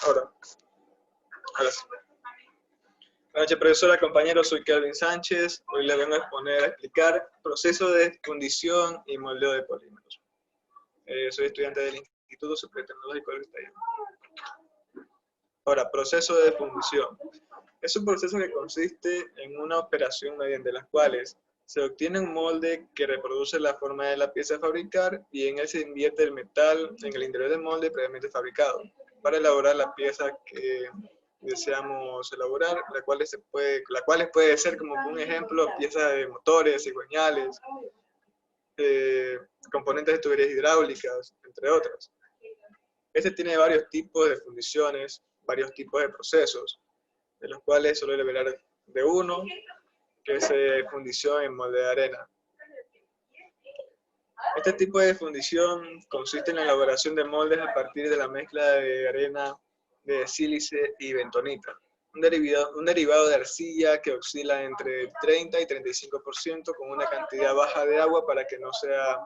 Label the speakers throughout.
Speaker 1: Ahora sí. Buenas noches, profesora, compañeros, soy Kelvin Sánchez. Hoy le vengo a explicar proceso de fundición y moldeo de polímeros. Soy estudiante del Instituto Superior Tecnológico del Estado. Ahora, proceso de fundición. Es un proceso que consiste en una operación mediante las cuales se obtiene un molde que reproduce la forma de la pieza a fabricar y en él se invierte el metal en el interior del molde previamente fabricado para elaborar la pieza que deseamos elaborar, la cual puede ser, como un ejemplo, piezas de motores, cigüeñales, componentes de tuberías hidráulicas, entre otras. Este tiene varios tipos de fundiciones, varios tipos de procesos, de los cuales solo voy a hablar de uno, que es fundición en molde de arena. Este tipo de fundición consiste en la elaboración de moldes a partir de la mezcla de arena, de sílice y bentonita, un derivado de arcilla que oscila entre el 30 y 35% con una cantidad baja de agua para que no sea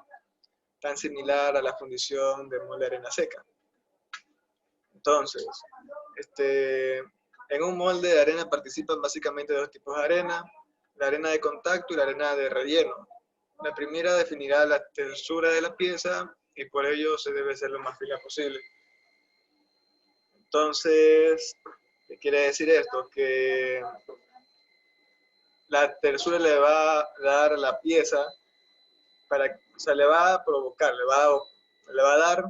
Speaker 1: tan similar a la fundición de molde de arena seca. Entonces, en un molde de arena participan básicamente dos tipos de arena, la arena de contacto y la arena de relleno. La primera definirá la textura de la pieza y por ello se debe ser lo más fina posible. Entonces, ¿qué quiere decir esto? Que la textura le va a dar a la pieza, le va a provocar, le va a dar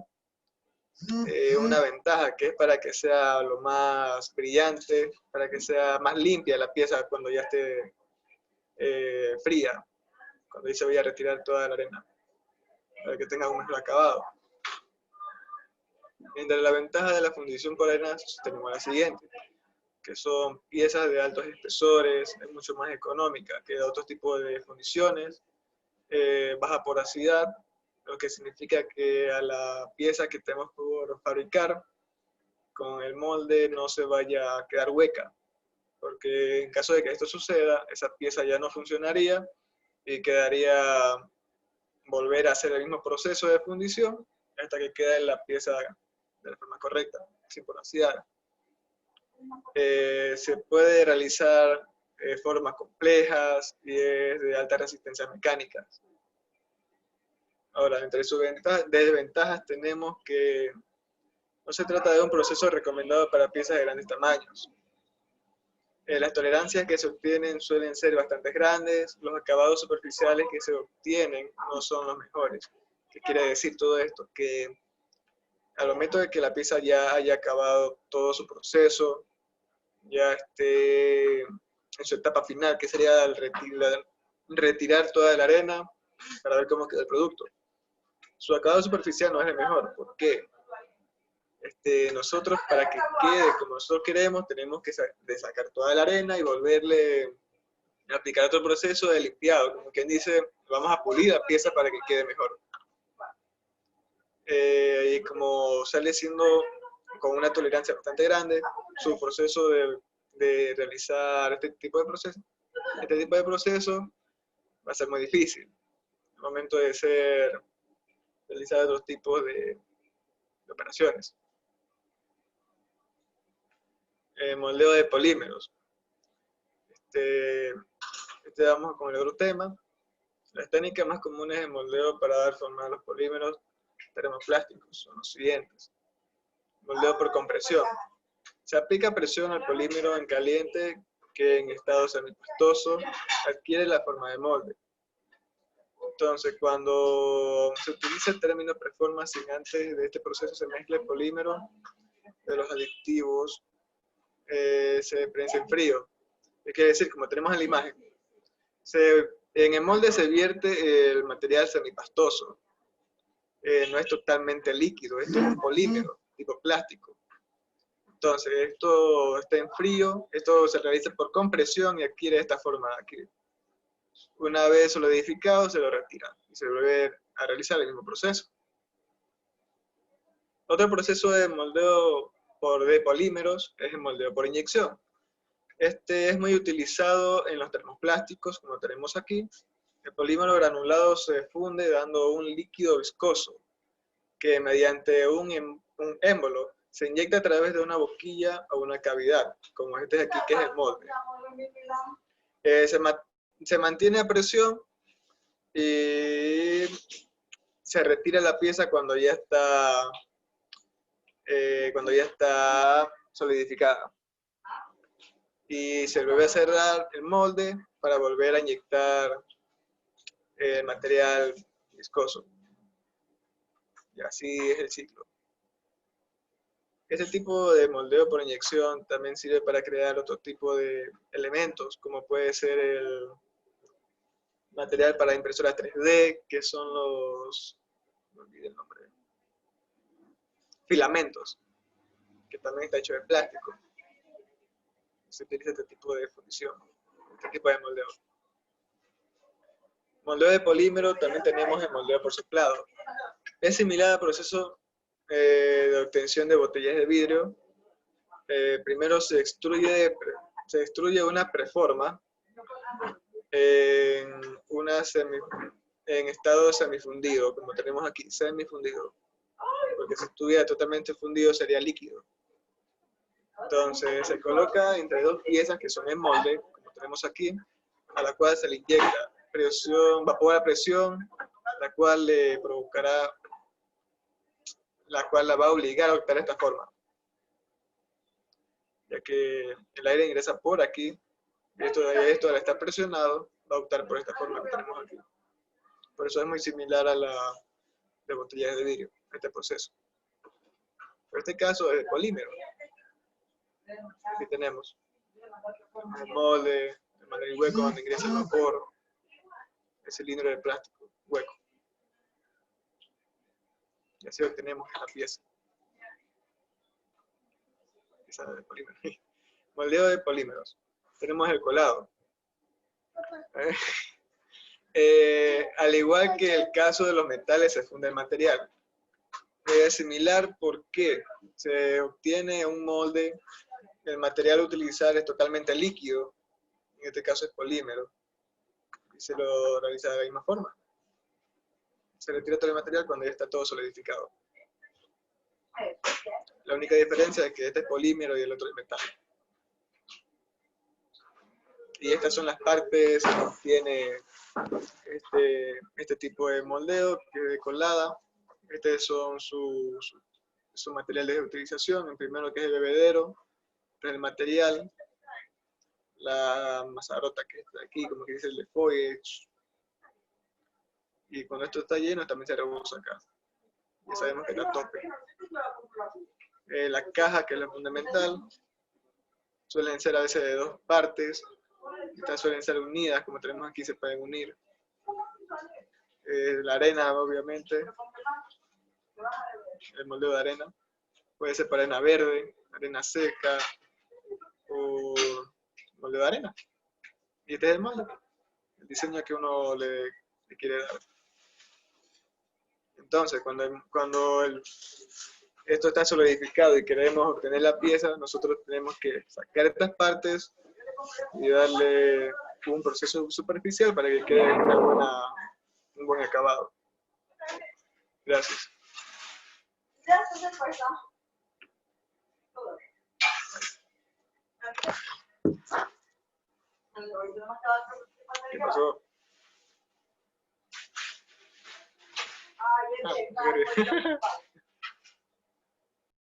Speaker 1: una ventaja, que es para que sea lo más brillante, para que sea más limpia la pieza cuando ya esté fría, cuando ya se vaya a retirar toda la arena, para que tenga un mejor acabado. Entre la ventaja de la fundición por arena tenemos la siguiente, que son piezas de altos espesores, es mucho más económica que otros tipos de fundiciones, baja porosidad, lo que significa que a la pieza que tenemos por fabricar con el molde no se vaya a quedar hueca, porque en caso de que esto suceda, esa pieza ya no funcionaría y quedaría volver a hacer el mismo proceso de fundición hasta que quede la pieza de la forma correcta, sin porosidad. Se puede realizar formas complejas y de alta resistencia mecánica. Ahora, entre sus desventajas tenemos que no se trata de un proceso recomendado para piezas de grandes tamaños. Las tolerancias que se obtienen suelen ser bastante grandes, los acabados superficiales que se obtienen no son los mejores. ¿Qué quiere decir todo esto? Que al momento de que la pieza ya haya acabado todo su proceso, ya esté en su etapa final, que sería el retirar toda la arena para ver cómo queda el producto. Su acabado superficial no es el mejor. ¿Por qué? Nosotros, para que quede como nosotros queremos, tenemos que sacar toda la arena y volverle a aplicar otro proceso de limpiado. Como quien dice, vamos a pulir la pieza para que quede mejor. Y como sale siendo con una tolerancia bastante grande, su proceso de realizar este tipo de proceso va a ser muy difícil al momento de realizar otros tipos de operaciones. Moldeo de polímeros. Vamos con el otro tema. Las técnicas más comunes de moldeo para dar forma a los polímeros termoplásticos son los siguientes. Moldeo por compresión. Se aplica presión al polímero en caliente que en estado semipastoso adquiere la forma de molde. Entonces, cuando se utiliza el término preforma sin antes de este proceso se mezcla el polímero de los aditivos, se prensa en frío. Es decir, como tenemos en la imagen, en el molde se vierte el material semipastoso. No es totalmente líquido, esto es un polímero, tipo plástico. Entonces, esto está en frío, esto se realiza por compresión y adquiere esta forma aquí. Una vez solidificado, se lo retira y se vuelve a realizar el mismo proceso. Otro proceso de moldeo de polímeros es el moldeo por inyección. Este es muy utilizado en los termoplásticos, como tenemos aquí. El polímero granulado se funde dando un líquido viscoso. que mediante un émbolo se inyecta a través de una boquilla o una cavidad, como este de aquí que es el molde. Se mantiene a presión y se retira la pieza cuando ya está solidificada. Y se vuelve a cerrar el molde para volver a inyectar el material viscoso. Y así es el ciclo. Este tipo de moldeo por inyección también sirve para crear otro tipo de elementos, como puede ser el material para impresora 3D, que son los, no olvidé el nombre, filamentos, que también está hecho de plástico. Se utiliza este tipo de fundición, este tipo de moldeo. Moldeo de polímero, también tenemos el moldeo por soplado. Es similar al proceso de obtención de botellas de vidrio. Primero se extruye una preforma en estado semifundido, como tenemos aquí, semifundido. Porque si estuviera totalmente fundido sería líquido. Entonces se coloca entre dos piezas que son en molde, como tenemos aquí, a la cual se le inyecta vapor a presión, la cual la va a obligar a optar esta forma, ya que el aire ingresa por aquí, y esto al estar presionado va a optar por esta forma que tenemos aquí. Por eso es muy similar a la de botellas de vidrio, este proceso. En este caso es el polímero. Aquí tenemos el molde, de manera hueco donde ingresa el vapor, el cilindro de plástico hueco. Y así obtenemos la pieza. Pieza de polímero. Moldeo de polímeros. Tenemos el colado. Al igual que el caso de los metales, se funde el material. Es similar porque se obtiene un molde, el material a utilizar es totalmente líquido, en este caso es polímero, y se lo realiza de la misma forma. Se retira todo el material cuando ya está todo solidificado. La única diferencia es que este es polímero y el otro es metal. Y estas son las partes que tiene este tipo de moldeo, que es de colada. Estos son su material de utilización. El primero, que es el bebedero, el material, la mazarrota que está aquí, como que dice el de foliage. Y cuando esto está lleno, también se rebosa acá. Ya sabemos que está a tope. La caja, que es la fundamental, suelen ser a veces de dos partes. Estas suelen ser unidas, como tenemos aquí, se pueden unir. La arena, obviamente, el moldeo de arena. Puede ser para arena verde, arena seca o moldeo de arena. Y este es el molde, el diseño que uno le quiere dar. Entonces, cuando esto está solidificado y queremos obtener la pieza, nosotros tenemos que sacar estas partes y darle un proceso superficial para que quede un buen acabado. Gracias. ¿Qué pasó? Ah,